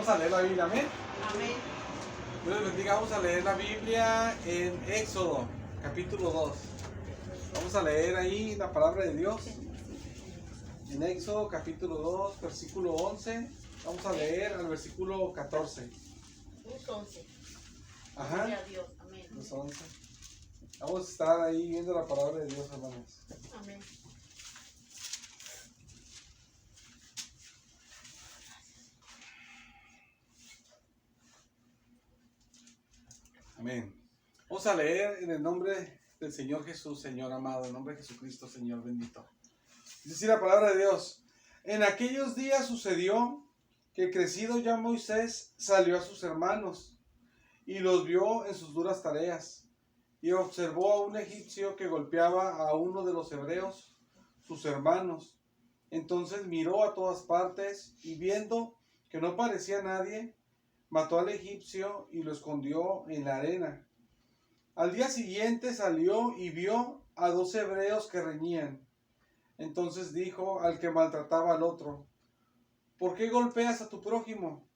Vamos a leer la Biblia, amén. Amén. Dios les bendiga. Vamos a leer la Biblia en Éxodo, capítulo 2. Vamos a leer ahí la palabra de Dios. En Éxodo, capítulo 2, versículo 11. Vamos a leer al versículo 14. Los 11. Ajá. Gloria a Dios. Amén. Los 11. Vamos a estar ahí viendo la palabra de Dios, hermanos. Amén. Amén. Vamos a leer en el nombre del Señor Jesús, Señor amado, en el nombre de Jesucristo, Señor bendito. Dice así la palabra de Dios. En aquellos días sucedió que crecido ya Moisés salió a sus hermanos y los vio en sus duras tareas y observó a un egipcio que golpeaba a uno de los hebreos, sus hermanos. Entonces miró a todas partes y viendo que no parecía nadie, mató al egipcio y lo escondió en la arena. Al día siguiente salió y vio a 2 hebreos que reñían. Entonces dijo al que maltrataba al otro: ¿por qué golpeas a tu prójimo?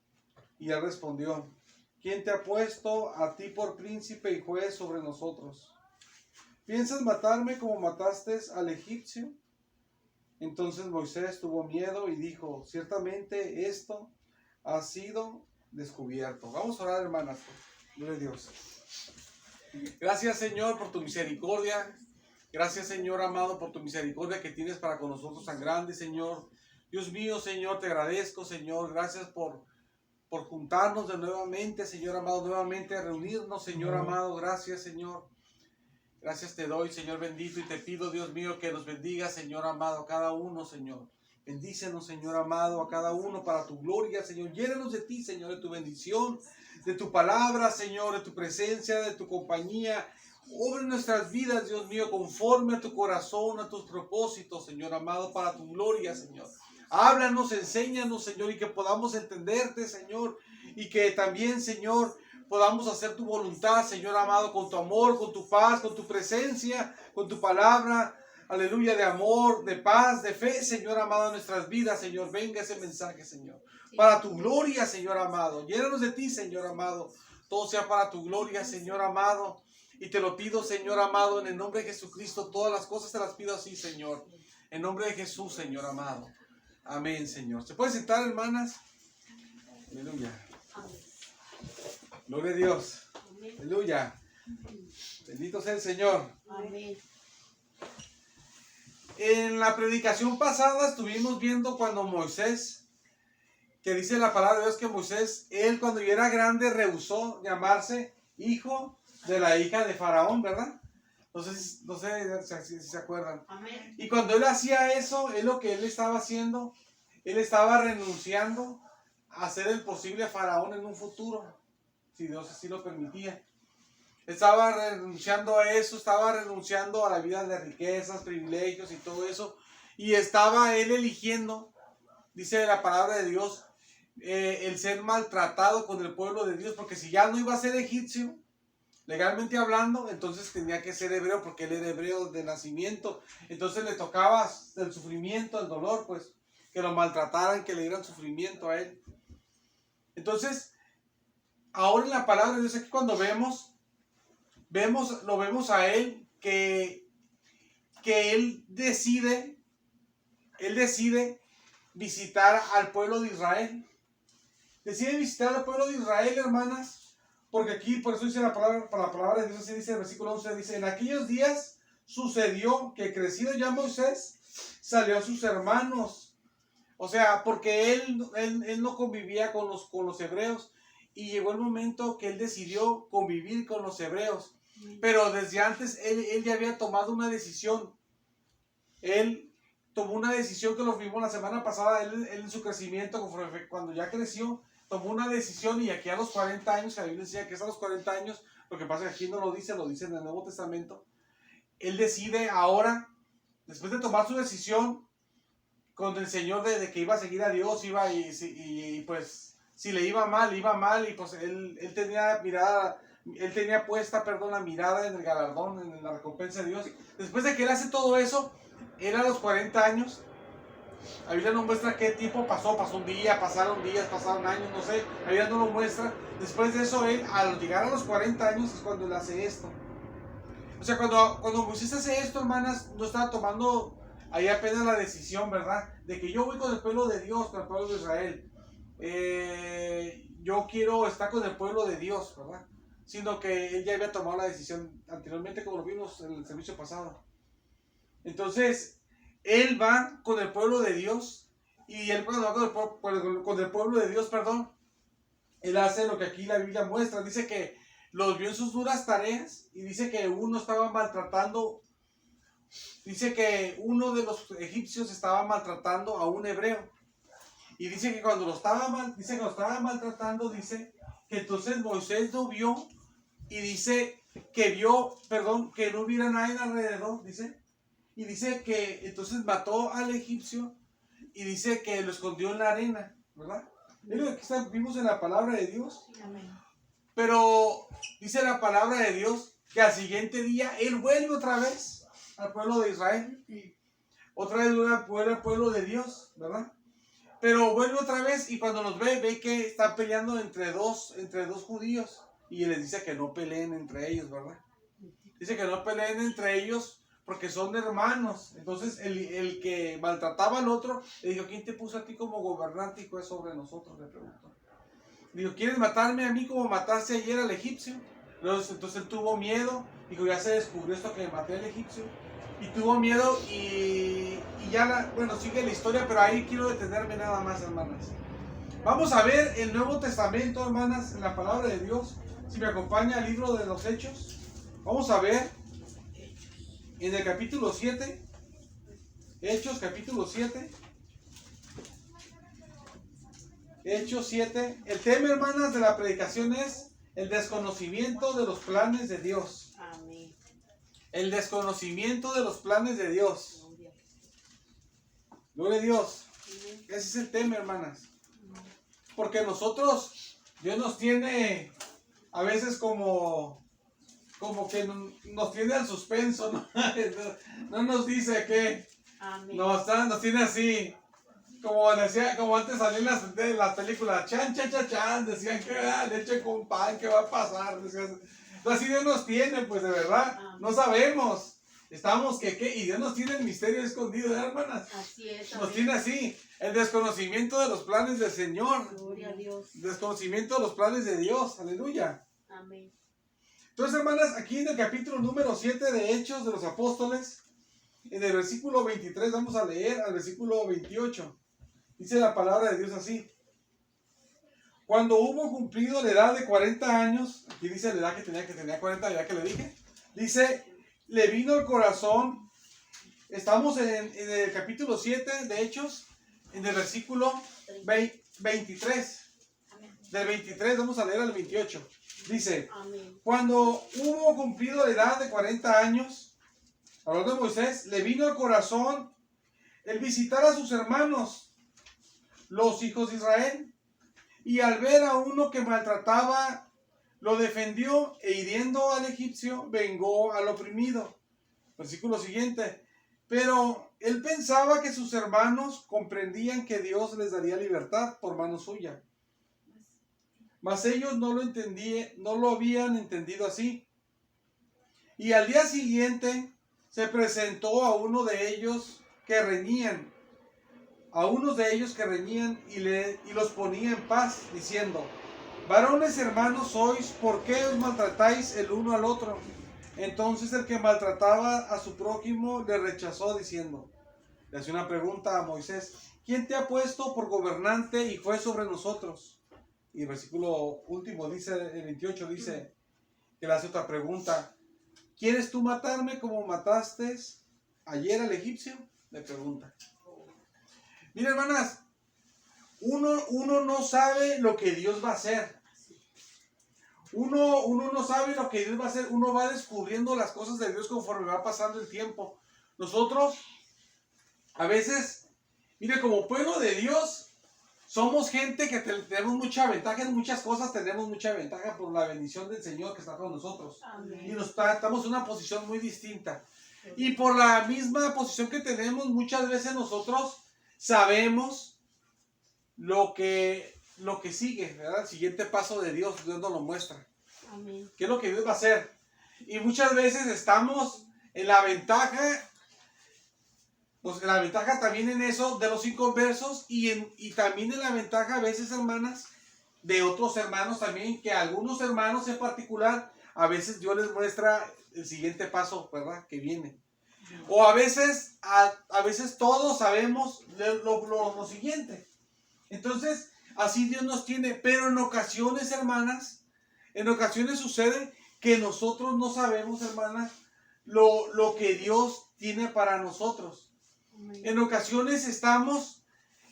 Y él respondió: ¿quién te ha puesto a ti por príncipe y juez sobre nosotros? ¿Piensas matarme como mataste al egipcio? Entonces Moisés tuvo miedo y dijo: ciertamente esto ha sido descubierto. Vamos a orar, hermanas. Gloria a Dios. Gracias, Señor, por tu misericordia. Gracias, Señor amado, por tu misericordia que tienes para con nosotros tan grande, Señor. Dios mío, Señor, te agradezco, Señor. Gracias por juntarnos de nuevamente, Señor amado, nuevamente reunirnos, Señor amado. Gracias, Señor. Gracias te doy, Señor bendito, y te pido, Dios mío, que nos bendiga, Señor amado, a cada uno, Señor. Bendícenos, Señor amado, a cada uno para tu gloria, Señor. Llénanos de ti, Señor, de tu bendición, de tu palabra, Señor, de tu presencia, de tu compañía. Obra en nuestras vidas, Dios mío, conforme a tu corazón, a tus propósitos, Señor amado, para tu gloria, Señor. Háblanos, enséñanos, Señor, y que podamos entenderte, Señor, y que también, Señor, podamos hacer tu voluntad, Señor amado, con tu amor, con tu paz, con tu presencia, con tu palabra. Aleluya, de amor, de paz, de fe, Señor amado, en nuestras vidas, Señor. Venga ese mensaje, Señor. Para tu gloria, Señor amado. Llénanos de ti, Señor amado. Todo sea para tu gloria, Señor amado. Y te lo pido, Señor amado, en el nombre de Jesucristo. Todas las cosas te las pido así, Señor. En nombre de Jesús, Señor amado. Amén, Señor. ¿Se pueden sentar, hermanas? Aleluya. Gloria a Dios. Aleluya. Bendito sea el Señor. Amén. En la predicación pasada estuvimos viendo cuando Moisés, que dice la palabra de Dios que Moisés, él cuando ya era grande rehusó llamarse hijo de la hija de Faraón, ¿verdad? No sé si se acuerdan. Amén. Y cuando él hacía eso, es lo que él estaba haciendo. Él estaba renunciando a ser el posible Faraón en un futuro, si Dios así lo permitía. Estaba renunciando a eso, estaba renunciando a la vida de riquezas, privilegios y todo eso. Y estaba él eligiendo, dice la palabra de Dios, el ser maltratado con el pueblo de Dios. Porque si ya no iba a ser egipcio, legalmente hablando, entonces tenía que ser hebreo, porque él era hebreo de nacimiento. Entonces le tocaba el sufrimiento, el dolor, pues, que lo maltrataran, que le dieran sufrimiento a él. Entonces, ahora en la palabra de Dios, aquí cuando lo vemos a él, que él decide visitar al pueblo de Israel. Decide visitar al pueblo de Israel, hermanas, porque aquí, por eso dice la palabra de Dios, así dice el versículo 11, dice: en aquellos días sucedió que crecido ya Moisés salió a sus hermanos. O sea, porque él no convivía con los hebreos, y llegó el momento que él decidió convivir con los hebreos. Pero desde antes él ya había tomado una decisión. Él tomó una decisión que lo vimos la semana pasada. Él en su crecimiento, cuando ya creció, tomó una decisión, y aquí a los 40 años, que la Biblia decía que es a los 40 años, lo que pasa es que aquí no lo dice en el Nuevo Testamento. Él decide ahora, después de tomar su decisión con el Señor de que iba a seguir a Dios, y pues si le iba mal, y pues él tenía puesta la mirada en el galardón, en la recompensa de Dios. Después de que él hace todo eso, él a los 40 años, La Biblia no muestra qué tiempo pasó un día, pasaron días, pasaron años, no sé. La Biblia no lo muestra. Después de eso, él, al llegar a los 40 años, es cuando él hace esto. O sea, cuando Moisés hace esto, hermanas, no estaba tomando ahí apenas la decisión, ¿verdad? De que yo voy con el pueblo de Dios, con el pueblo de Israel. Yo quiero estar con el pueblo de Dios, ¿verdad? Sino que él ya había tomado la decisión anteriormente, como lo vimos en el servicio pasado. Entonces, él va con el pueblo de Dios, y él cuando va con el pueblo de Dios, perdón, él hace lo que aquí la Biblia muestra. Dice que los vio en sus duras tareas, y dice que uno estaba maltratando, dice que uno de los egipcios estaba maltratando a un hebreo. Y dice que cuando lo estaba maltratando, dice que entonces Moisés lo vio, y dice que vio, perdón, que no hubiera nadie alrededor, dice. Y dice que entonces mató al egipcio, y dice que lo escondió en la arena, ¿verdad? Es lo que vimos en la palabra de Dios. Amén. Pero dice la palabra de Dios que al siguiente día él vuelve otra vez al pueblo de Israel. Y otra vez vuelve al pueblo de Dios, ¿verdad? Pero vuelve otra vez, y cuando los ve que están peleando entre dos judíos. Y les dice que no peleen entre ellos, ¿verdad? Dice que no peleen entre ellos porque son hermanos. Entonces el que maltrataba al otro le dijo: ¿quién te puso a ti como gobernante y juez sobre nosotros? Le preguntó. Dijo: ¿quieres matarme a mí como mataste ayer al egipcio? Entonces él tuvo miedo. Dijo: ya se descubrió esto, que maté al egipcio. Y tuvo miedo, y ya, bueno, sigue la historia, pero ahí quiero detenerme nada más, hermanas. Vamos a ver el Nuevo Testamento, hermanas, en la palabra de Dios. Si me acompaña al libro de los Hechos, vamos a ver en el capítulo 7, Hechos capítulo 7, Hechos 7. El tema, hermanas, de la predicación es el desconocimiento de los planes de Dios. Amén. El desconocimiento de los planes de Dios. Gloria a Dios. Ese es el tema, hermanas. Porque nosotros, Dios nos tiene a veces como que nos tiene al suspenso, ¿no? No nos dice que nos tiene así, como antes salían las películas, chan, chan, chan, chan, decían que leche con pan, ¿qué va a pasar? Decían, así Dios nos tiene, pues de verdad, no sabemos. Estamos y Dios nos tiene el misterio escondido, ¿eh, hermanas? Así es. Nos tiene así, el desconocimiento de los planes del Señor. Gloria a Dios. Desconocimiento de los planes de Dios, aleluya. Amén. Entonces, hermanas, aquí en el capítulo número 7 de Hechos de los Apóstoles, en el versículo 23, vamos a leer al versículo 28. Dice la palabra de Dios así: cuando hubo cumplido la edad de 40 años, aquí dice la edad que tenía 40, ya que le dije, dice, le vino el corazón. Estamos en el capítulo 7 de Hechos, en el versículo 23. Del 23 vamos a leer al 28. Dice: amén. Cuando hubo cumplido la edad de 40 años, hablando de Moisés, le vino al corazón el visitar a sus hermanos, los hijos de Israel. Y al ver a uno que maltrataba, lo defendió, e hiriendo al egipcio, vengó al oprimido. Versículo siguiente. Pero él pensaba que sus hermanos comprendían que Dios les daría libertad por mano suya. Mas ellos no lo habían entendido así. Y al día siguiente se presentó a unos de ellos que reñían, y los ponía en paz, diciendo: varones hermanos sois, ¿por qué os maltratáis el uno al otro? Entonces el que maltrataba a su prójimo le rechazó, diciendo, le hace una pregunta a Moisés: ¿quién te ha puesto por gobernante y juez sobre nosotros? Y el versículo último dice, el 28 dice, que le hace otra pregunta: ¿quieres tú matarme como mataste ayer al egipcio? Le pregunta. Mira, hermanas, uno no sabe lo que Dios va a hacer. Uno no sabe lo que Dios va a hacer. Uno va descubriendo las cosas de Dios conforme va pasando el tiempo. Nosotros, a veces, mire, como pueblo de Dios, somos gente que tenemos mucha ventaja en muchas cosas. Tenemos mucha ventaja por la bendición del Señor que está con nosotros. Amén. Y estamos en una posición muy distinta. Y por la misma posición que tenemos, muchas veces nosotros sabemos lo que sigue, ¿verdad? El siguiente paso de Dios, Dios nos lo muestra. Amén. ¿Qué es lo que Dios va a hacer? Y muchas veces estamos en la ventaja, pues en la ventaja también en eso de los inconversos y también en la ventaja a veces, hermanas, de otros hermanos también, que algunos hermanos en particular, a veces Dios les muestra el siguiente paso, ¿verdad? Que viene. O a veces todos sabemos lo siguiente. Entonces, así Dios nos tiene, pero en ocasiones, hermanas, en ocasiones sucede que nosotros no sabemos, hermanas, lo que Dios tiene para nosotros. Amén. En ocasiones estamos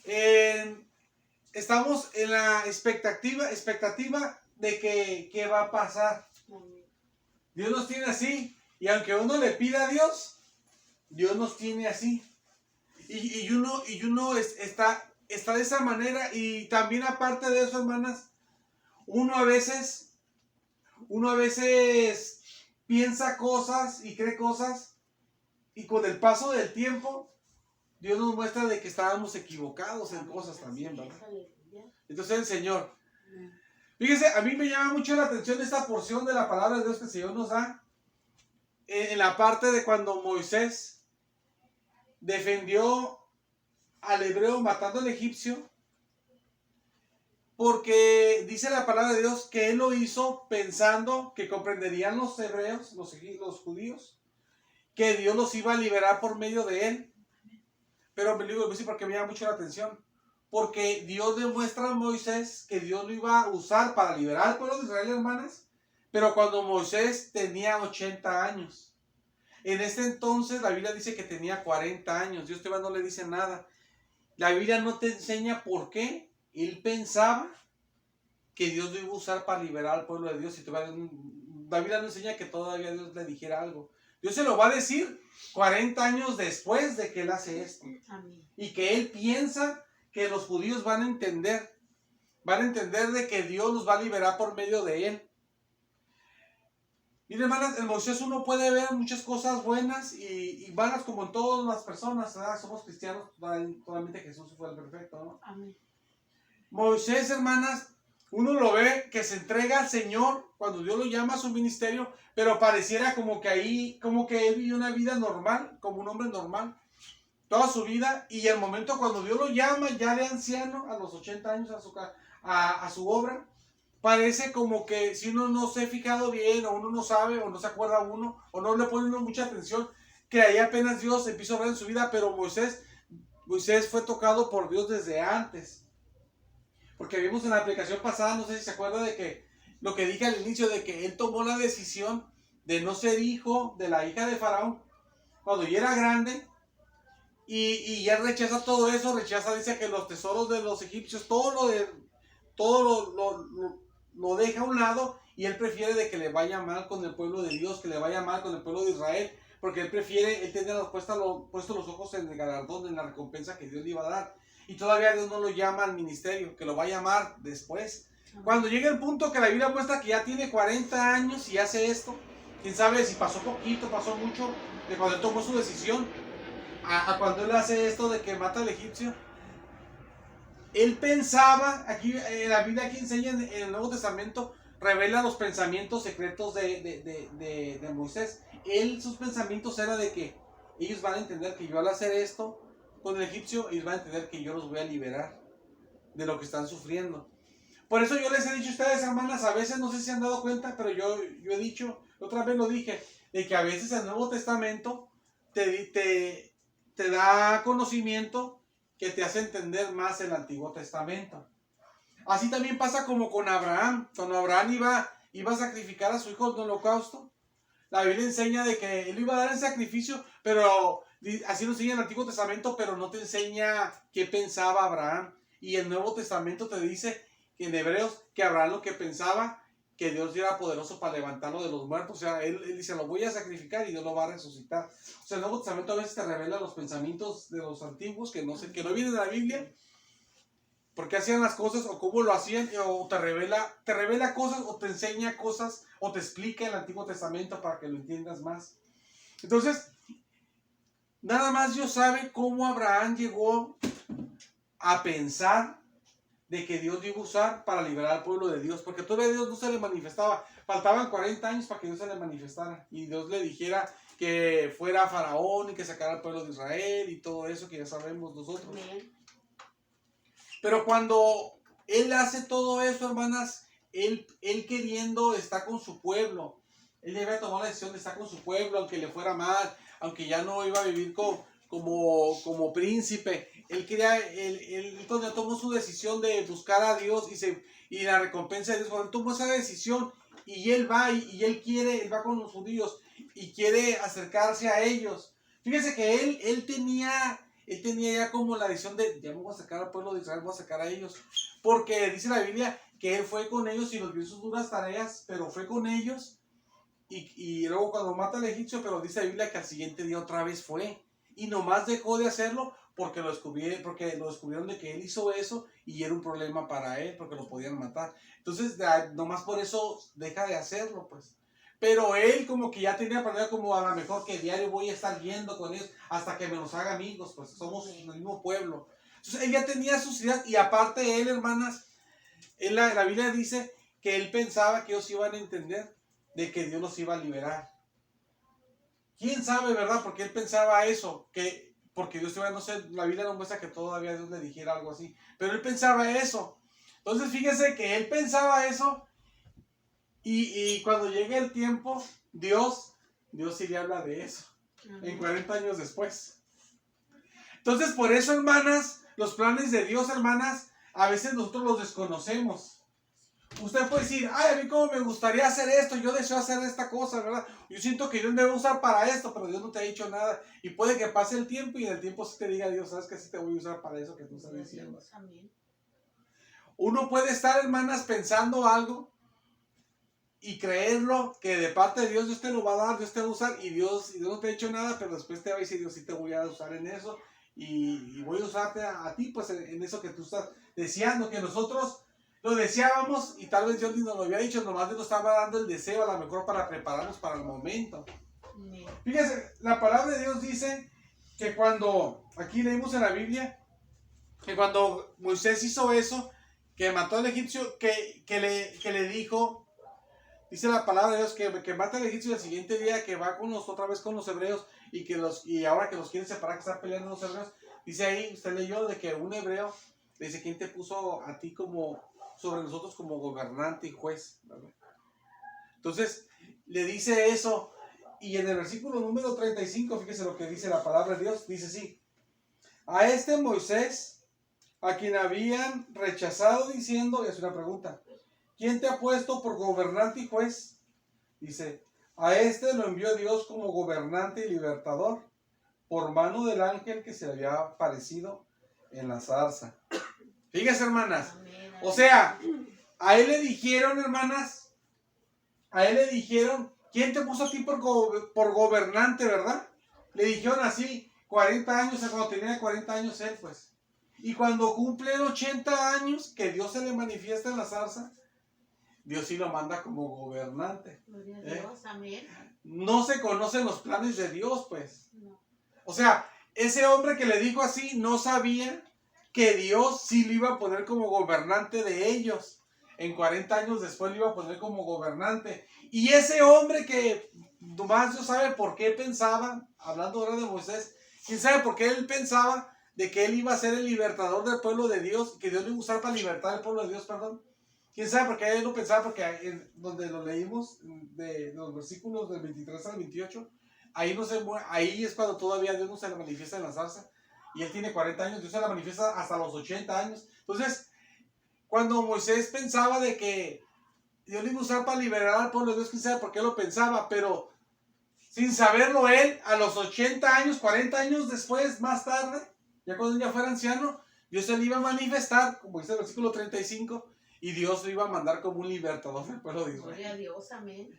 en la expectativa de que qué va a pasar. Amén. Dios nos tiene así, y aunque uno le pida a Dios, Dios nos tiene así. Y uno está de esa manera, y también aparte de eso, hermanas, uno a veces piensa cosas y cree cosas, y con el paso del tiempo, Dios nos muestra de que estábamos equivocados en cosas también, ¿verdad? Entonces el Señor, fíjese, a mí me llama mucho la atención esta porción de la palabra de Dios que el Señor nos da, en la parte de cuando Moisés defendió al hebreo matando al egipcio, porque dice la palabra de Dios que él lo hizo pensando que comprenderían los hebreos, los judíos, que Dios los iba a liberar por medio de él. Pero me digo, porque me llama mucho la atención, porque Dios demuestra a Moisés que Dios lo iba a usar para liberar al pueblo de Israel, hermanas, pero cuando Moisés tenía 80 años. En ese entonces la Biblia dice que tenía 40 años. Dios todavía no le dice nada. La Biblia no te enseña por qué él pensaba que Dios lo iba a usar para liberar al pueblo de Dios. Y la Biblia no enseña que todavía Dios le dijera algo. Dios se lo va a decir 40 años después de que él hace esto. Amén. Y que él piensa que los judíos van a entender de que Dios los va a liberar por medio de él. Miren, hermanas, en Moisés uno puede ver muchas cosas buenas y malas, como en todas las personas, ¿verdad? Somos cristianos, totalmente Jesús fue el perfecto, ¿no? Amén. Moisés, hermanas, uno lo ve que se entrega al Señor cuando Dios lo llama a su ministerio, pero pareciera como que él vivió una vida normal, como un hombre normal, toda su vida, y el momento cuando Dios lo llama, ya de anciano, a los 80 años, a su obra, parece como que si uno no se ha fijado bien, o uno no sabe, o no se acuerda uno, o no le pone uno mucha atención, que ahí apenas Dios empieza a obrar en su vida, pero Moisés fue tocado por Dios desde antes. Porque vimos en la aplicación pasada, no sé si se acuerda de que lo que dije al inicio, de que él tomó la decisión de no ser hijo de la hija de Faraón cuando ya era grande, y ya rechaza todo eso, dice que los tesoros de los egipcios, todo lo deja a un lado, y él prefiere de que le vaya mal con el pueblo de Dios, que le vaya mal con el pueblo de Israel, porque él tiene puestos los ojos en el galardón, en la recompensa que Dios le iba a dar. Y todavía Dios no lo llama al ministerio, que lo va a llamar después. Cuando llega el punto que la Biblia muestra que ya tiene 40 años y hace esto, quién sabe si pasó poquito, pasó mucho, de cuando él tomó su decisión, a cuando él hace esto de que mata al egipcio. Él pensaba, aquí en la Biblia que enseña en el Nuevo Testamento, revela los pensamientos secretos de Moisés. Sus pensamientos eran de que ellos van a entender que yo al hacer esto con el egipcio, ellos van a entender que yo los voy a liberar de lo que están sufriendo. Por eso yo les he dicho a ustedes, hermanas, a veces no sé si se han dado cuenta, pero yo he dicho, otra vez lo dije, de que a veces el Nuevo Testamento te da conocimiento que te hace entender más el Antiguo Testamento. Así también pasa como con Abraham. Cuando Abraham iba a sacrificar a su hijo en holocausto, la Biblia enseña de que él iba a dar el sacrificio, pero así lo enseña el Antiguo Testamento, pero no te enseña qué pensaba Abraham. Y el Nuevo Testamento te dice que en Hebreos que Abraham lo que pensaba, que Dios era poderoso para levantarlo de los muertos. O sea, él dice, lo voy a sacrificar y Dios lo va a resucitar. O sea, el Nuevo Testamento a veces te revela los pensamientos de los antiguos que no vienen de la Biblia, por qué hacían las cosas o cómo lo hacían, o te revela cosas, o te enseña cosas, o te explica el Antiguo Testamento para que lo entiendas más. Entonces, nada más Dios sabe cómo Abraham llegó a pensar de que Dios iba a usar para liberar al pueblo de Dios, porque todavía Dios no se le manifestaba. Faltaban 40 años para que Dios se le manifestara y Dios le dijera que fuera a Faraón y que sacara al pueblo de Israel y todo eso que ya sabemos nosotros. Amén. Pero cuando Él hace todo eso, hermanas, Él queriendo está con su pueblo. Él ya había tomado la decisión de estar con su pueblo, aunque le fuera mal, aunque ya no iba a vivir como príncipe. Él cuando tomó su decisión de buscar a Dios y la recompensa de Dios, cuando él tomó esa decisión y él va y él va con los judíos y quiere acercarse a ellos. Fíjese que él tenía ya como la decisión de, ya me voy a sacar al pueblo de Israel, voy a sacar a ellos. Porque dice la Biblia que él fue con ellos y los vio en sus duras tareas, pero fue con ellos. Y luego cuando mata al egipcio, pero dice la Biblia que al siguiente día otra vez fue. Y nomás dejó de hacerlo porque lo descubrieron de que él hizo eso y era un problema para él, porque lo podían matar. Entonces, nomás por eso deja de hacerlo, pues. Pero él como que ya tenía planeado como a lo mejor que diario voy a estar yendo con ellos hasta que me los haga amigos, pues somos el mismo pueblo. Entonces él ya tenía sus ideas y aparte él, hermanas, la Biblia dice que él pensaba que ellos iban a entender de que Dios los iba a liberar. ¿Quién sabe, verdad? Porque él pensaba eso, porque Dios iba, no sé, la Biblia no muestra que todavía Dios le dijera algo así, pero él pensaba eso. Entonces fíjese que él pensaba eso. Y cuando llegue el tiempo, Dios sí le habla de eso. En 40 años después. Entonces, por eso, hermanas, los planes de Dios, hermanas, a veces nosotros los desconocemos. Usted puede decir, ay, a mí como me gustaría hacer esto, yo deseo hacer esta cosa, ¿verdad? Yo siento que Dios me va a usar para esto, pero Dios no te ha dicho nada. Y puede que pase el tiempo y en el tiempo sí te diga Dios, ¿sabes que sí te voy a usar para eso que tú estás diciendo? Uno puede estar, hermanas, pensando algo y creerlo que de parte de Dios te lo va a dar, Dios te va a usar y Dios no te ha hecho nada, pero después te va a decir Dios sí te voy a usar en eso y voy a usarte a ti pues en eso que tú estás deseando, que nosotros lo deseábamos y tal vez Dios ni nos lo había dicho, nomás Dios nos estaba dando el deseo a lo mejor para prepararnos para el momento. Fíjese, la palabra de Dios dice que cuando, aquí leímos en la Biblia, que cuando Moisés hizo eso, que mató al egipcio, que le dijo, dice la palabra de Dios que mata al egipcio y el siguiente día que va otra vez con los hebreos y ahora que los quieren separar, que están peleando los hebreos, dice ahí, usted leyó de que un hebreo le dice, ¿quién te puso a ti sobre nosotros como gobernante y juez? ¿Verdad? Entonces, le dice eso, y en el versículo número 35, fíjese lo que dice la palabra de Dios, dice así, a este Moisés, a quien habían rechazado diciendo, y es una pregunta, ¿quién te ha puesto por gobernante y juez? Dice, a este lo envió Dios como gobernante y libertador, por mano del ángel que se le había aparecido en la zarza. Fíjense, hermanas. O sea, a él le dijeron, hermanas, ¿quién te puso a ti por gobernante, verdad? Le dijeron así, 40 años, cuando tenía 40 años él, pues. Y cuando cumple 80 años, que Dios se le manifiesta en la zarza, Dios sí lo manda como gobernante. Gloria a Dios, amén. No se conocen los planes de Dios, pues. No. O sea, ese hombre que le dijo así no sabía que Dios sí lo iba a poner como gobernante de ellos. En 40 años después lo iba a poner como gobernante. Y ese hombre que nomás Dios sabe por qué pensaba, hablando ahora de Moisés, quién sabe por qué él pensaba de que él iba a ser el libertador del pueblo de Dios, que Dios lo iba a usar para libertar al pueblo de Dios, perdón. ¿Quién sabe por qué él lo pensaba? Porque donde lo leímos, de los versículos del 23 al 28, ahí es cuando todavía Dios no se le manifiesta en la zarza. Y él tiene 40 años, Dios se la manifiesta hasta los 80 años. Entonces, cuando Moisés pensaba de que Dios lo iba a usar para liberar al pueblo de Dios, quién sabe por qué lo pensaba, pero sin saberlo él, a los 80 años, 40 años después, más tarde, ya cuando él ya fuera anciano, Dios se le iba a manifestar, como dice el versículo 35, y Dios lo iba a mandar como un libertador del pueblo de Israel. Gloria a Dios, amén.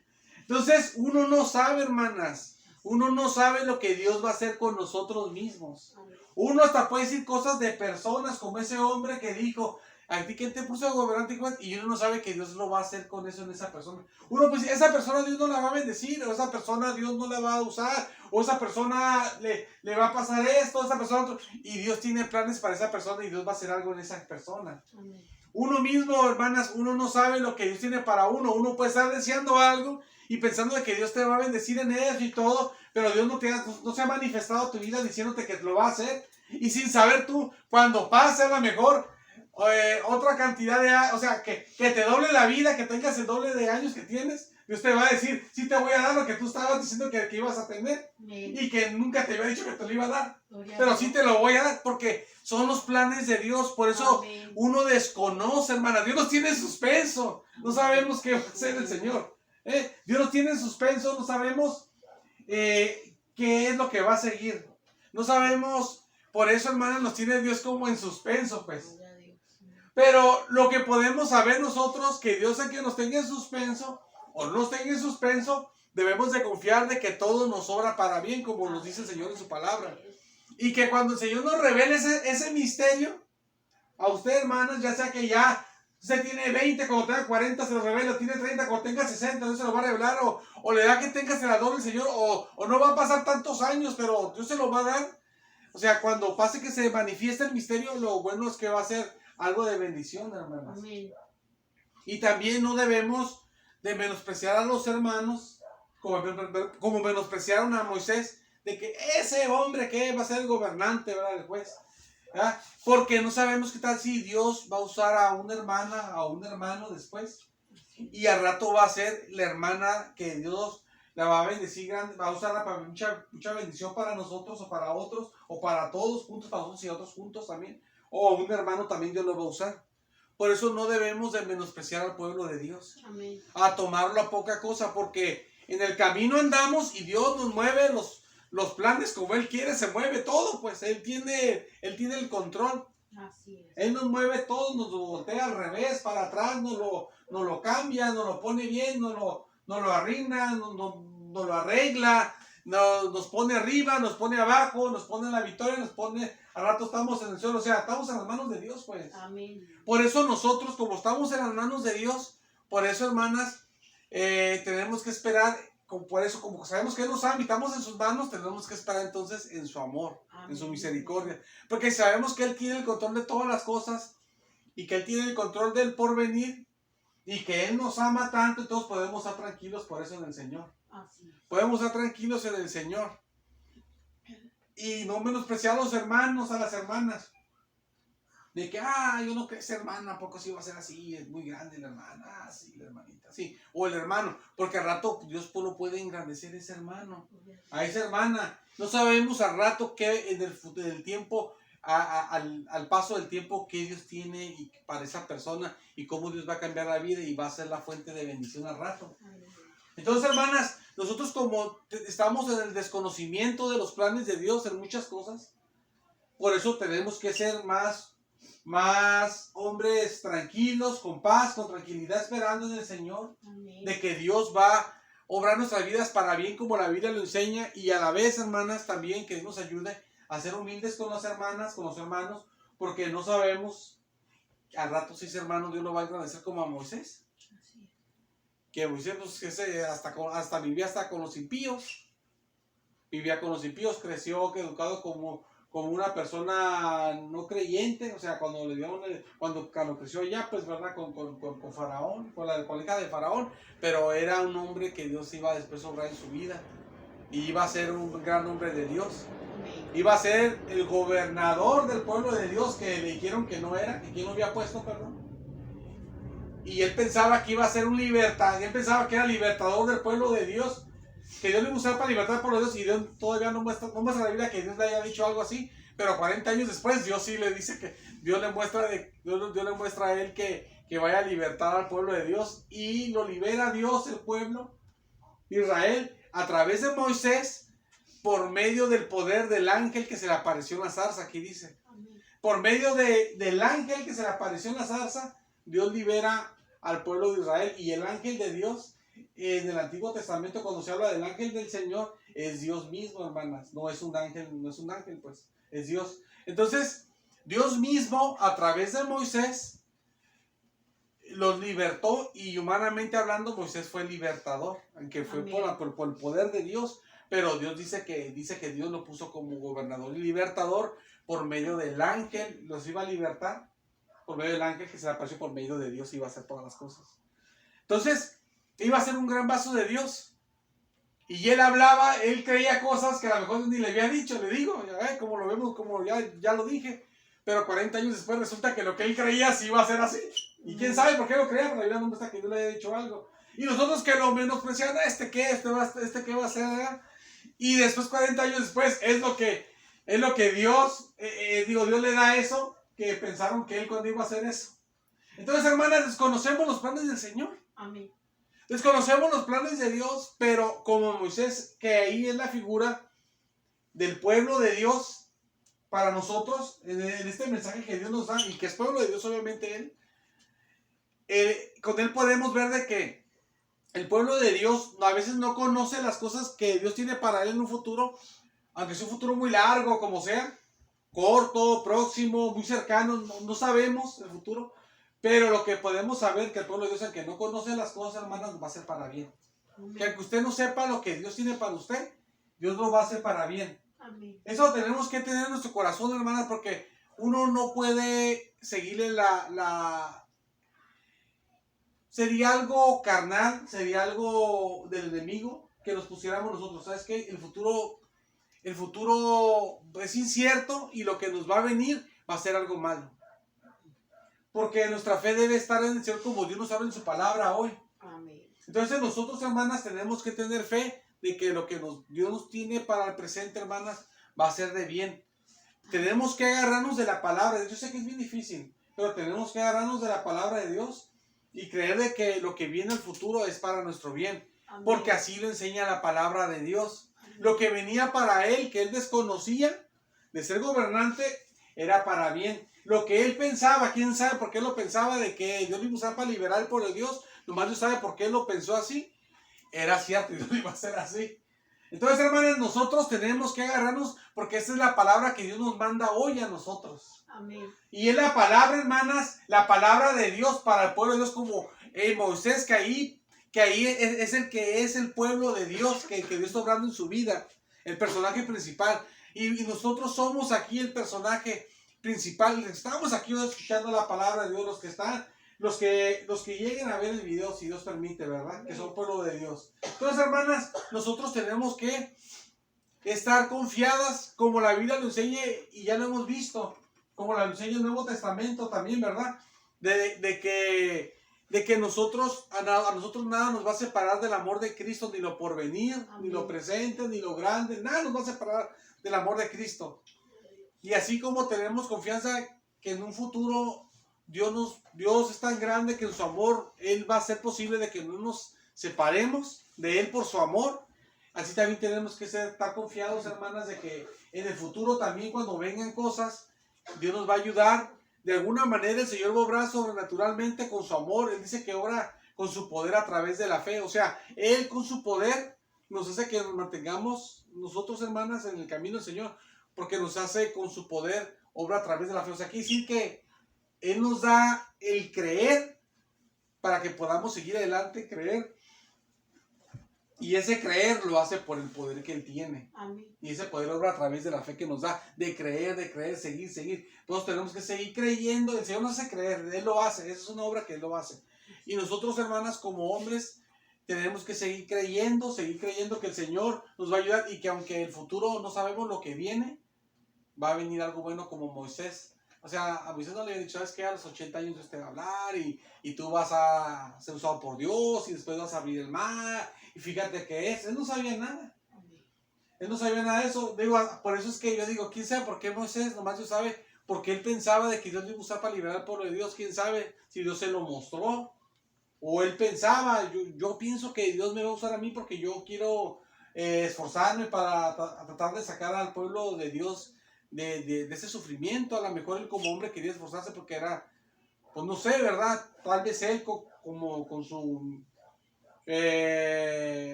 Entonces, uno no sabe, hermanas, uno no sabe lo que Dios va a hacer con nosotros mismos. Amén. Uno hasta puede decir cosas de personas como ese hombre que dijo, ¿A ti quién te puso gobernante? Y uno no sabe que Dios lo va a hacer con eso en esa persona. Uno pues, esa persona Dios no la va a bendecir, o esa persona Dios no la va a usar, o esa persona le va a pasar esto, esa persona otro. Y Dios tiene planes para esa persona y Dios va a hacer algo en esa persona. Amén. Uno mismo, hermanas, uno no sabe lo que Dios tiene para uno. Uno puede estar deseando algo y pensando de que Dios te va a bendecir en eso y todo, pero Dios no se ha manifestado a tu vida diciéndote que lo va a hacer. Y sin saber tú, cuando pase a lo mejor otra cantidad de, o sea, que te doble la vida, que tengas el doble de años que tienes, Dios te va a decir, sí te voy a dar lo que tú estabas diciendo que ibas a tener. Amén. Y que nunca te había dicho que te lo iba a dar. Gloria a Pero Dios. sí te lo voy a dar porque son los planes de Dios. Por eso Amén. uno desconoce, hermana. Dios nos tiene en suspenso. No sabemos qué va a hacer el Señor. Dios nos tiene en suspenso. No sabemos qué es lo que va a seguir. No sabemos. Por eso, hermana, nos tiene Dios como en suspenso, pues. Gloria a Dios. Pero lo que podemos saber nosotros, que Dios es que nos tenga en suspenso o no nos tenga en suspenso, debemos de confiar de que todo nos obra para bien, como nos dice el Señor en su palabra. Y que cuando el Señor nos revele ese misterio, a usted, hermanas, ya sea que ya usted tiene 20, cuando tenga 40 se lo revela, tiene 30, cuando tenga 60, Dios se lo va a revelar, o le da que tenga se la doble el Señor, o no va a pasar tantos años, pero Dios se lo va a dar. O sea, cuando pase que se manifieste el misterio, lo bueno es que va a ser algo de bendición, hermanas. Amén. Y también no debemos de menospreciar a los hermanos, como menospreciaron a Moisés, de que ese hombre que va a ser el gobernante, ¿verdad? El juez. ¿Verdad? Porque no sabemos qué tal si Dios va a usar a una hermana, a un hermano después. Y al rato va a ser la hermana que Dios la va a bendecir, va a usarla para mucha bendición para nosotros o para otros, o para todos juntos, para nosotros y otros juntos también. O un hermano también Dios lo va a usar. Por eso no debemos de menospreciar al pueblo de Dios. Amén. A tomarlo a poca cosa, porque en el camino andamos y Dios nos mueve los planes como Él quiere, se mueve todo, pues Él tiene el control. Así es. Él nos mueve todo, nos lo voltea al revés, para atrás, nos lo cambia, nos lo pone bien, nos lo arregla, nos lo arregla, nos pone arriba, nos pone abajo, nos pone en la victoria, nos pone, al rato estamos en el suelo, o sea, estamos en las manos de Dios, pues. Amén. Por eso nosotros, como estamos en las manos de Dios, por eso, hermanas, tenemos que esperar, por eso, como sabemos que Él nos ama, habitamos en sus manos, tenemos que esperar entonces en su amor, Amén. en su misericordia. Porque sabemos que Él tiene el control de todas las cosas y que Él tiene el control del porvenir y que Él nos ama tanto y todos podemos estar tranquilos por eso en el Señor. Así es. Podemos estar tranquilos en el Señor. Y no menospreciar a los hermanos, a las hermanas. De que, yo no creo que esa hermana, ¿a poco sí va a ser así? Es muy grande la hermana. Sí, la hermanita, sí. O el hermano, porque al rato Dios lo puede engrandecer ese hermano, a esa hermana. No sabemos al rato que en el tiempo, al paso del tiempo, que Dios tiene para esa persona y cómo Dios va a cambiar la vida y va a ser la fuente de bendición al rato. Amén. Entonces, hermanas, nosotros como estamos en el desconocimiento de los planes de Dios en muchas cosas, por eso tenemos que ser más hombres tranquilos, con paz, con tranquilidad, esperando en el Señor, Amén. de que Dios va a obrar nuestras vidas para bien como la Biblia lo enseña, y a la vez, hermanas, también que Dios nos ayude a ser humildes con las hermanas, con los hermanos, porque no sabemos, al rato si ese hermano Dios lo va a engrandecer como a Moisés, Así es. que Moisés pues, hasta vivía hasta con los impíos, creció, educado como una persona no creyente, o sea, cuando creció ya, pues, ¿verdad? Con Faraón, con la hija de Faraón, pero era un hombre que Dios iba a después obrar en su vida, y iba a ser un gran hombre de Dios, Amén. iba a ser el gobernador del pueblo de Dios, que le dijeron que no era, que quien lo había puesto, perdón, y él pensaba que iba a ser un libertador, él pensaba que era libertador del pueblo de Dios, que Dios le iba a usar para libertar al pueblo de Dios, y Dios todavía no muestra la Biblia que Dios le haya dicho algo así, pero 40 años después Dios sí le dice que Dios le muestra a él que vaya a libertar al pueblo de Dios, y lo libera Dios, el pueblo de Israel, a través de Moisés, por medio del poder del ángel que se le apareció en la zarza. Aquí dice, Amén. por medio del ángel que se le apareció en la zarza, Dios libera al pueblo de Israel. Y el ángel de Dios, en el Antiguo Testamento, cuando se habla del ángel del Señor, es Dios mismo, hermanas. No es un ángel, pues, es Dios. Entonces, Dios mismo, a través de Moisés, los libertó, y humanamente hablando Moisés fue el libertador, aunque fue por el poder de Dios, pero Dios dice que Dios lo puso como gobernador y libertador por medio del ángel, los iba a libertar por medio del ángel que se le apareció por medio de Dios, iba a hacer todas las cosas. Entonces, iba a ser un gran vaso de Dios. Y él hablaba, él creía cosas que a lo mejor ni le había dicho, le digo, como lo vemos, como ya lo dije. Pero 40 años después resulta que lo que él creía sí iba a ser así. Y quién sabe por qué lo creía, pero la Biblia no muestra que Dios le haya dicho algo. Y nosotros que lo menosprecian, ¿este qué va a ser? Y después, 40 años después, es lo que Dios, Dios le da eso, que pensaron que él cuando iba a hacer eso. Entonces, hermanas, desconocemos los planes del Señor. Amén. Desconocemos los planes de Dios, pero como Moisés, que ahí es la figura del pueblo de Dios para nosotros, en este mensaje que Dios nos da, y que es pueblo de Dios, obviamente con él podemos ver de que el pueblo de Dios a veces no conoce las cosas que Dios tiene para él en un futuro, aunque sea un futuro muy largo, como sea, corto, próximo, muy cercano, no sabemos el futuro. Pero lo que podemos saber que el pueblo de Dios, aunque no conoce las cosas, hermanas, va a ser para bien. Amén. Que aunque usted no sepa lo que Dios tiene para usted, Dios lo va a hacer para bien. Amén. Eso tenemos que tener en nuestro corazón, hermanas, porque uno no puede seguirle sería algo carnal, sería algo del enemigo que nos pusiéramos nosotros. ¿Sabes qué? El futuro es incierto y lo que nos va a venir va a ser algo malo. Porque nuestra fe debe estar en el Señor como Dios nos habla en su palabra hoy. Amén. Entonces nosotros, hermanas, tenemos que tener fe de que lo que Dios nos tiene para el presente, hermanas, va a ser de bien. Tenemos que agarrarnos de la palabra. Yo sé que es bien difícil, pero tenemos que agarrarnos de la palabra de Dios y creer de que lo que viene al futuro es para nuestro bien. Amén. Porque así lo enseña la palabra de Dios. Amén. Lo que venía para él, que él desconocía de ser gobernante, era para bien. Lo que él pensaba, quién sabe por qué lo pensaba, de que Dios lo iba a usar para liberar al pueblo de Dios, nomás Dios sabe por qué él lo pensó así, era cierto, y Dios lo iba a hacer así. Entonces, hermanos, nosotros tenemos que agarrarnos, porque esa es la palabra que Dios nos manda hoy a nosotros. Amén. Y es la palabra, hermanas, la palabra de Dios para el pueblo de Dios, como Moisés, que ahí es el que es el pueblo de Dios, que Dios está obrando en su vida, el personaje principal. Y nosotros somos aquí el personaje principal. Estamos aquí escuchando la palabra de Dios, los que lleguen a ver el video, si Dios permite, ¿verdad? Que son pueblo de Dios. Entonces, hermanas, nosotros tenemos que estar confiadas, como la Biblia lo enseña, y ya lo hemos visto, como la enseña el Nuevo Testamento también, ¿verdad? De que a nosotros nada nos va a separar del amor de Cristo, ni lo porvenir, Amén. ni lo presente, ni lo grande, nada nos va a separar del amor de Cristo. Y así como tenemos confianza que en un futuro Dios es tan grande que en su amor Él va a hacer posible de que no nos separemos de Él por su amor, así también tenemos que estar confiados, hermanas, de que en el futuro también, cuando vengan cosas, Dios nos va a ayudar. De alguna manera el Señor va a obrar sobrenaturalmente con su amor. Él dice que obra con su poder a través de la fe. O sea, Él con su poder nos hace que nos mantengamos nosotros, hermanas, en el camino del Señor, porque nos hace con su poder obra a través de la fe. O sea, quiere decir que Él nos da el creer para que podamos seguir adelante, creer. Y ese creer lo hace por el poder que Él tiene. Amén. Y ese poder obra a través de la fe que nos da, de creer, seguir. Todos tenemos que seguir creyendo. El Señor nos hace creer, Él lo hace. Esa es una obra que Él lo hace. Y nosotros, hermanas, como hombres, tenemos que seguir creyendo que el Señor nos va a ayudar, y que aunque el futuro no sabemos lo que viene, va a venir algo bueno, como Moisés. O sea, a Moisés no le había dicho, ¿sabes qué? A los 80 años Dios te va a hablar y tú vas a ser usado por Dios y después vas a abrir el mar. Y fíjate que él no sabía nada. Él no sabía nada de eso. Digo, por eso es que yo digo, ¿quién sabe por qué Moisés? Nomás Dios sabe, porque él pensaba de que Dios le iba a usar para liberar al pueblo de Dios. ¿Quién sabe si Dios se lo mostró? O él pensaba, yo pienso que Dios me va a usar a mí porque yo quiero esforzarme para tratar de sacar al pueblo de Dios de ese sufrimiento. A lo mejor él como hombre quería esforzarse porque era, pues no sé, ¿verdad? Tal vez él como con su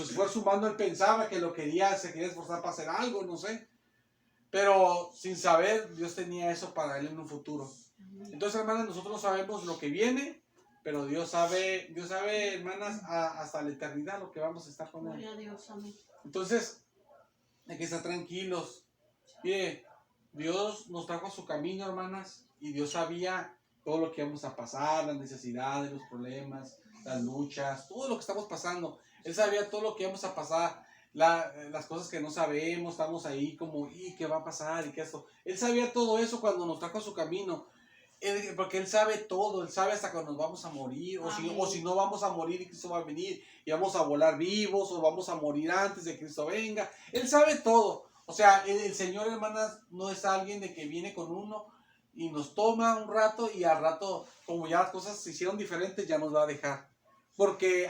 esfuerzo humano, él pensaba que se quería esforzar para hacer algo, no sé. Pero sin saber, Dios tenía eso para él en un futuro. Entonces, hermanos, nosotros no sabemos lo que viene, pero Dios sabe, hermanas, hasta la eternidad lo que vamos a estar con Él. Gloria a Dios, amén. Entonces, hay que estar tranquilos. Mire, Dios nos trajo a su camino, hermanas, y Dios sabía todo lo que íbamos a pasar, las necesidades, los problemas, las luchas, todo lo que estamos pasando. Él sabía todo lo que íbamos a pasar, las cosas que no sabemos, estamos ahí como, ¿y qué va a pasar? ¿Y qué esto? Él sabía todo eso cuando nos trajo a su camino. Porque Él sabe todo, Él sabe hasta cuando nos vamos a morir, o si no vamos a morir y Cristo va a venir, y vamos a volar vivos, o vamos a morir antes de que Cristo venga. Él sabe todo. O sea, el Señor, hermanas, no es alguien de que viene con uno y nos toma un rato, y al rato, como ya las cosas se hicieron diferentes, ya nos va a dejar. Porque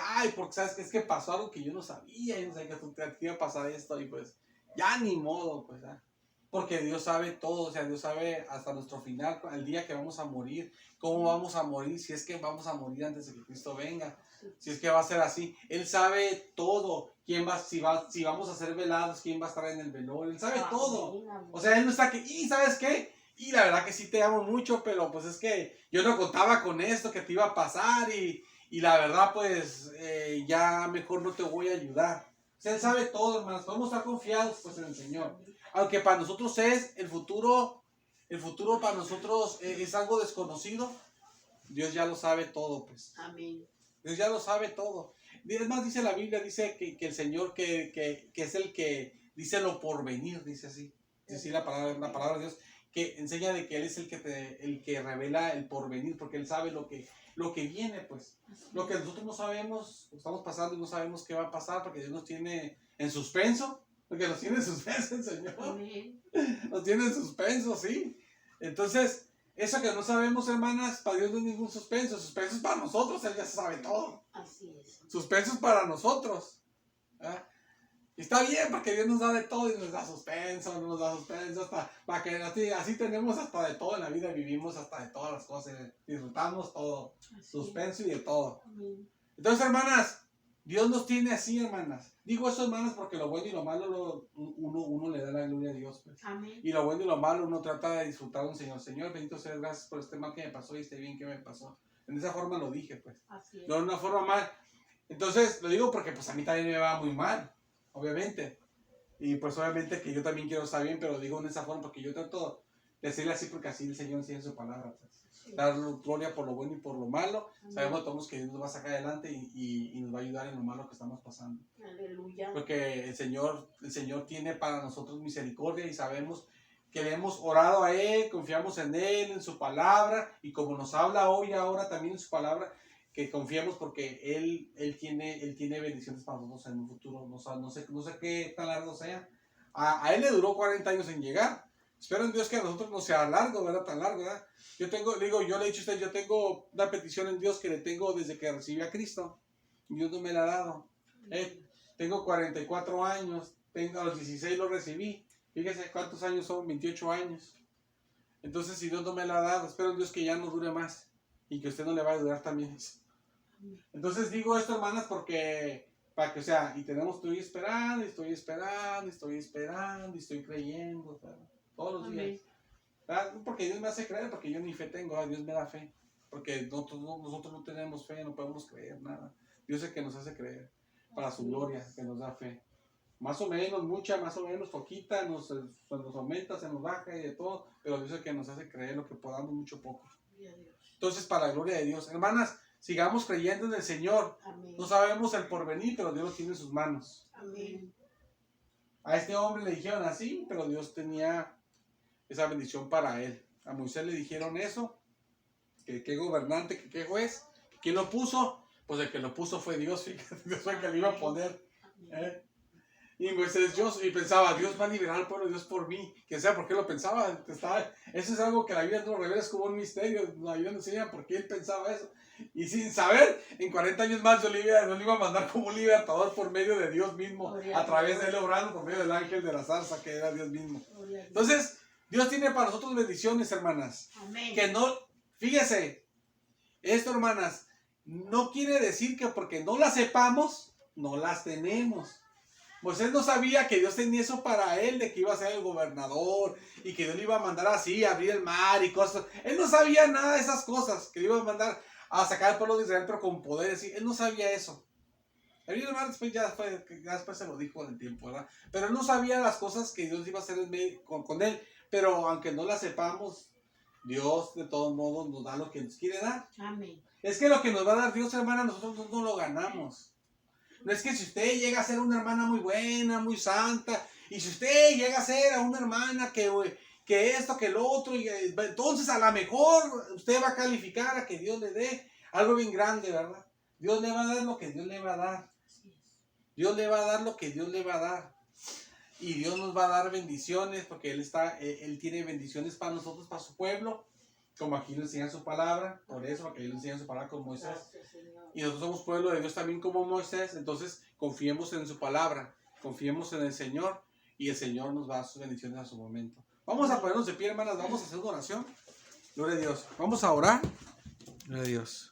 sabes, es que pasó algo que yo no sabía, yo no sabía que te iba a pasar esto, y pues, ya ni modo, pues, porque Dios sabe todo, o sea, Dios sabe hasta nuestro final, el día que vamos a morir, cómo vamos a morir, si es que vamos a morir antes de que Cristo venga, si es que va a ser así. Él sabe todo, si vamos a ser velados, quién va a estar en el velorio, Él sabe todo. O sea, Él no está que, ¿sabes qué? Y la verdad que sí te amo mucho, pero pues es que yo no contaba con esto que te iba a pasar, y la verdad pues ya mejor no te voy a ayudar. O sea, Él sabe todo, hermanos, podemos estar confiados pues en el Señor. Aunque para nosotros el futuro para nosotros es algo desconocido, Dios ya lo sabe todo, pues. Amén. Dios ya lo sabe todo. Es más, dice la Biblia, dice que el Señor que es el que dice lo por venir, dice así. Dice la palabra de Dios, que enseña de que Él es el que revela el porvenir, porque Él sabe lo que viene, pues. Lo que nosotros no sabemos, estamos pasando y no sabemos qué va a pasar, porque Dios nos tiene en suspenso. Porque nos tiene en suspenso el Señor. Amén. Nos tiene en suspenso, sí. Entonces, eso que no sabemos, hermanas, para Dios no es ningún suspenso. Suspenso es para nosotros, Él ya sabe todo. Así es. Suspenso es para nosotros. Y está bien, porque Dios nos da de todo y nos da suspenso, hasta para que así tenemos hasta de todo en la vida, vivimos hasta de todas las cosas, disfrutamos todo, suspenso y de todo. Amén. Entonces, hermanas, Dios nos tiene así, hermanas. Digo eso, hermanas, porque lo bueno y lo malo uno le da la gloria a Dios, pues. Amén. Y lo bueno y lo malo uno trata de disfrutar de un Señor. Señor, bendito seas, gracias por este mal que me pasó y este bien que me pasó. En esa forma lo dije, pues. Así es. No de una forma mal. Entonces, lo digo porque pues a mí también me va muy mal, obviamente. Y pues obviamente que yo también quiero estar bien, pero lo digo en esa forma porque yo trato de decirle así porque así el Señor enseña su palabra, pues. Dar gloria por lo bueno y por lo malo. Amén. Sabemos todos que Dios nos va a sacar adelante y nos va a ayudar en lo malo que estamos pasando. Aleluya. Porque el Señor tiene para nosotros misericordia y sabemos que le hemos orado a Él, confiamos en Él, en su palabra, y como nos habla hoy ahora también en su palabra, que confiamos porque Él tiene bendiciones para nosotros en un futuro. No sé qué tan largo sea. A Él le duró 40 años en llegar. Espero en Dios que a nosotros no sea largo, ¿verdad? Tan largo, ¿verdad? Yo le he dicho a usted, yo tengo una petición en Dios que le tengo desde que recibí a Cristo. Y Dios no me la ha dado. Tengo 44 años, a los 16 lo recibí. Fíjese cuántos años son, 28 años. Entonces, si Dios no me la ha dado, espero en Dios que ya no dure más. Y que usted no le vaya a durar también. Entonces digo esto, hermanas, porque, para que, o sea, y estoy esperando, y estoy creyendo, ¿verdad? Todos los días. ¿Verdad? No porque Dios me hace creer, porque yo ni fe tengo, Dios me da fe. Porque nosotros no tenemos fe, no podemos creer nada. Dios es el que nos hace creer, para su gloria, que nos da fe. Más o menos, mucha, más o menos, poquita, nos aumenta, se nos baja y de todo, pero Dios es el que nos hace creer lo que podamos, mucho poco. Entonces, para la gloria de Dios. Hermanas, sigamos creyendo en el Señor. Amén. No sabemos el porvenir, pero Dios lo tiene en sus manos. Amén. A este hombre le dijeron así, pero Dios tenía esa bendición para él. A Moisés le dijeron eso, que qué gobernante, que qué juez, que quién lo puso. Pues el que lo puso fue Dios, fíjate, Dios fue el que lo iba a poner. Y Moisés, y pensaba, Dios va a liberar al pueblo de Dios por mí. Que sea, ¿por qué lo pensaba? Eso es algo que la Biblia nos revela, es como un misterio. La Biblia nos enseña por qué él pensaba eso. Y sin saber, en 40 años más yo le iba a mandar como un libertador por medio de Dios mismo. A través de él obrando, por medio del ángel de la zarza, que era Dios mismo. Entonces, Dios tiene para nosotros bendiciones, hermanas. Amén. Que no, fíjese, esto, hermanas, no quiere decir que porque no las sepamos, no las tenemos. Moisés no sabía que Dios tenía eso para él, de que iba a ser el gobernador y que Dios le iba a mandar así, abrir el mar y cosas. Él no sabía nada de esas cosas, que le iba a mandar a sacar al pueblo de Israel, pero con poder. Así. Él no sabía eso. El hermano ya después se lo dijo en el tiempo, ¿verdad? Pero él no sabía las cosas que Dios iba a hacer con él. Pero aunque no las sepamos, Dios de todos modos nos da lo que nos quiere dar. Amén. Es que lo que nos va a dar Dios, hermana, nosotros no lo ganamos. No es que si usted llega a ser una hermana muy buena, muy santa, y si usted llega a ser a una hermana que esto, que lo otro, y entonces a lo mejor usted va a calificar a que Dios le dé algo bien grande, ¿verdad? Dios le va a dar lo que Dios le va a dar. Así es. Dios le va a dar lo que Dios le va a dar. Y Dios nos va a dar bendiciones, porque Él tiene bendiciones para nosotros, para su pueblo, como aquí nos enseña su palabra, por eso, porque Él nos enseña su palabra con Moisés. Gracias, Señor. Y nosotros somos pueblo de Dios también como Moisés, entonces confiemos en su palabra, confiemos en el Señor, y el Señor nos va a dar sus bendiciones a su momento. Vamos a ponernos de pie, hermanas, vamos a hacer una oración. Gloria a Dios. Vamos a orar. Gloria a Dios.